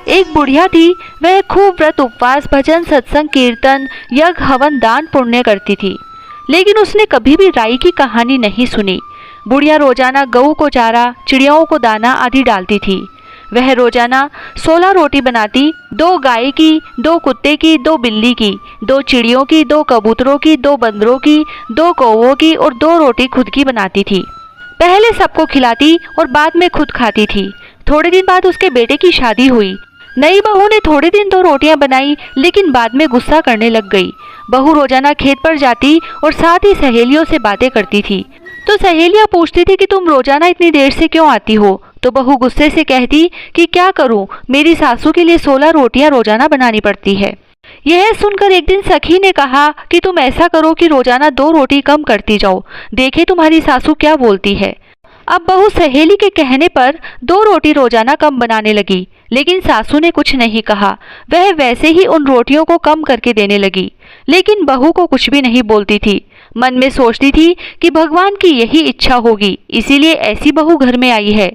एक बुढ़िया थी। वह खूब व्रत उपवास भजन सत्संग कीर्तन यज्ञ हवन दान पुण्य करती थी, लेकिन उसने कभी भी राई की कहानी नहीं सुनी। बुढ़िया रोजाना गऊ को चारा, चिड़ियाओं को दाना आदि डालती थी। वह रोजाना 16 रोटी बनाती, 2 गाय की, 2 कुत्ते की, 2 बिल्ली की, 2 चिड़ियों की, 2 कबूतरों की, 2 बंदरों की, 2 कौवों की और 2 रोटी खुद की बनाती थी। पहले सबको खिलाती और बाद में खुद खाती थी। थोड़े दिन बाद उसके बेटे की शादी हुई। नई बहू ने थोड़े दिन तो रोटियां बनाई, लेकिन बाद में गुस्सा करने लग गई। बहू रोजाना खेत पर जाती और साथ ही सहेलियों से बातें करती थी। तो सहेलियां पूछती थी कि तुम रोजाना इतनी देर से क्यों आती हो? तो बहू गुस्से से कहती कि क्या करूं, मेरी सासू के लिए 16 रोटियां रोजाना बनानी पड़ती है। यह सुनकर एक दिन सखी ने कहा कि तुम ऐसा करो कि रोजाना 2 रोटी कम करती जाओ, देखे तुम्हारी सासू क्या बोलती है। अब बहू सहेली के कहने पर 2 रोटी रोजाना कम बनाने लगी, लेकिन सासू ने कुछ नहीं कहा। वह वैसे ही उन रोटियों को कम करके देने लगी, लेकिन बहू को कुछ भी नहीं बोलती थी। मन में सोचती थी कि भगवान की यही इच्छा होगी, इसीलिए ऐसी बहू घर में आई है।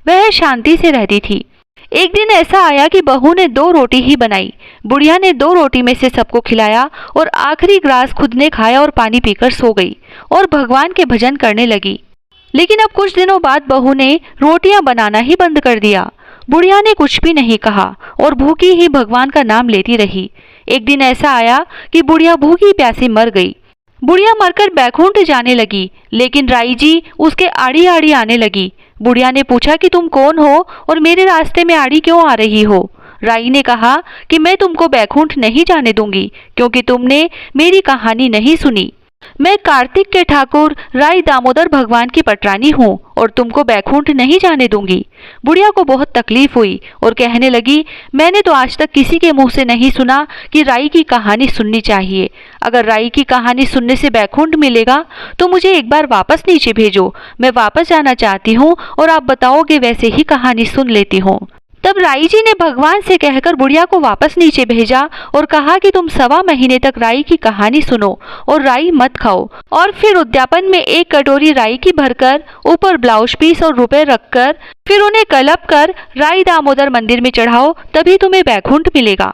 वह शांति से रहती थी। एक दिन ऐसा आया कि बहू ने 2 रोटी ही बनाई। बुढ़िया ने 2 रोटी में से सबको खिलाया और आखिरी ग्रास खुद ने खाया और पानी पीकर सो गई और भगवान के भजन करने लगी। लेकिन अब कुछ दिनों बाद बहू ने रोटियां बनाना ही बंद कर दिया। बुढ़िया ने कुछ भी नहीं कहा और भूखी ही भगवान का नाम लेती रही। एक दिन ऐसा आया कि बुढ़िया भूखी प्यासी मर गई। बुढ़िया मरकर बैकुंठ जाने लगी, लेकिन राई जी उसके आड़ी आड़ी आने लगी। बुढ़िया ने पूछा कि तुम कौन हो और मेरे रास्ते में आड़ी क्यों आ रही हो? राई ने कहा कि मैं तुमको बैकुंठ नहीं जाने दूंगी, क्योंकि तुमने मेरी कहानी नहीं सुनी। मैं कार्तिक के ठाकुर राई दामोदर भगवान की पटरानी हूँ और तुमको बैकुंठ नहीं जाने दूंगी। बुढ़िया को बहुत तकलीफ हुई और कहने लगी, मैंने तो आज तक किसी के मुंह से नहीं सुना कि राई की कहानी सुननी चाहिए। अगर राई की कहानी सुनने से बैकुंठ मिलेगा तो मुझे एक बार वापस नीचे भेजो। मैं वापस जाना चाहती हूँ और आप बताओगे वैसे ही कहानी सुन लेती हूँ। तब राई जी ने भगवान से कहकर बुढ़िया को वापस नीचे भेजा और कहा कि तुम 1.25 महीने तक राई की कहानी सुनो और राई मत खाओ, और फिर उद्यापन में 1 कटोरी राई की भरकर ऊपर ब्लाउज पीस और रुपए रखकर फिर उन्हें कलप कर राई दामोदर मंदिर में चढ़ाओ, तभी तुम्हें बैकुंठ मिलेगा।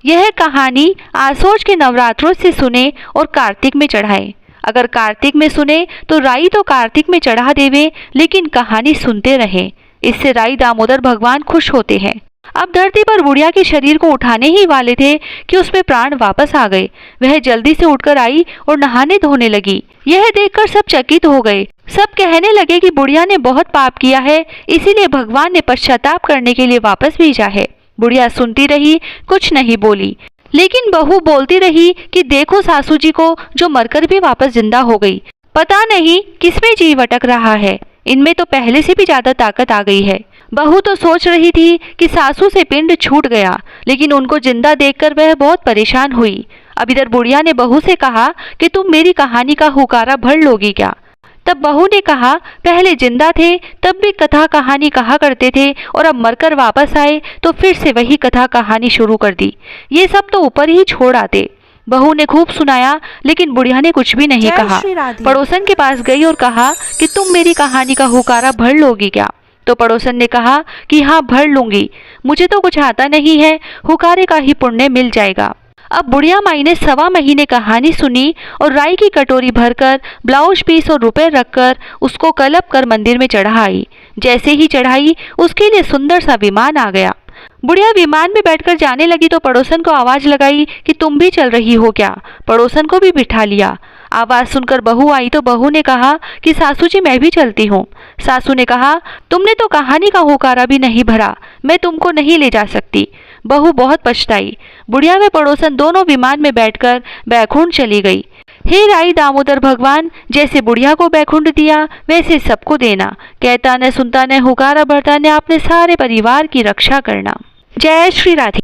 यह कहानी आसोज के नवरात्रों से सुने और कार्तिक में चढ़ाए। अगर कार्तिक में सुने तो राई तो कार्तिक में चढ़ा देवे, लेकिन कहानी सुनते रहे। इससे राई दामोदर भगवान खुश होते हैं। अब धरती पर बुढ़िया के शरीर को उठाने ही वाले थे कि उसमें प्राण वापस आ गए। वह जल्दी से उठकर आई और नहाने धोने लगी। यह देखकर सब चकित हो गए। सब कहने लगे कि बुढ़िया ने बहुत पाप किया है, इसीलिए भगवान ने पश्चाताप करने के लिए वापस भेजा है। बुढ़िया सुनती रही, कुछ नहीं बोली, लेकिन बहू बोलती रही कि देखो सासू जी को, जो मरकर भी वापस जिंदा हो गई। पता नहीं किसमें जीव अटक रहा है, इनमें तो पहले से भी ज्यादा ताकत आ गई है। बहू तो सोच रही थी कि सासू से पिंड छूट गया, लेकिन उनको जिंदा देखकर वह बहुत परेशान हुई। अब इधर बुढ़िया ने बहू से कहा कि तुम मेरी कहानी का हुकारा भर लोगी क्या? तब बहू ने कहा, पहले जिंदा थे तब भी कथा कहानी कहा करते थे, और अब मरकर वापस आए तो फिर से वही कथा कहानी शुरू कर दी। ये सब तो ऊपर ही छोड़ आते। बहू ने खूब सुनाया, लेकिन बुढ़िया ने कुछ भी नहीं कहा। पड़ोसन के पास गई और कहा कि तुम मेरी कहानी का हुकारा भर लोगी क्या? तो पड़ोसन ने कहा कि हाँ भर लूंगी, मुझे तो कुछ आता नहीं है, हुकारे का ही पुण्य मिल जाएगा। अब बुढ़िया माई ने 1.25 महीने कहानी सुनी और राई की कटोरी भरकर ब्लाउज पीस और रुपए रखकर उसको कलप कर मंदिर में चढ़ाई। जैसे ही चढ़ाई उसके लिए सुंदर सा विमान आ गया। बुढ़िया विमान में बैठकर जाने लगी तो पड़ोसन को आवाज लगाई कि तुम भी चल रही हो क्या? पड़ोसन को भी बिठा लिया। आवाज सुनकर बहू आई तो बहू ने कहा कि सासू जी मैं भी चलती हूँ। सासू ने कहा, तुमने तो कहानी का हुकारा भी नहीं भरा, मैं तुमको नहीं ले जा सकती। बहू बहुत पछताई। बुढ़िया व पड़ोसन दोनों विमान में बैठकर बैकुंठ चली गई। हे राई दामोदर भगवान, जैसे बुढ़िया को बैकुंठ दिया वैसे सबको देना। कहता न सुनता न हुकारा भरता न अपने सारे परिवार की रक्षा करना। जय श्री राधे।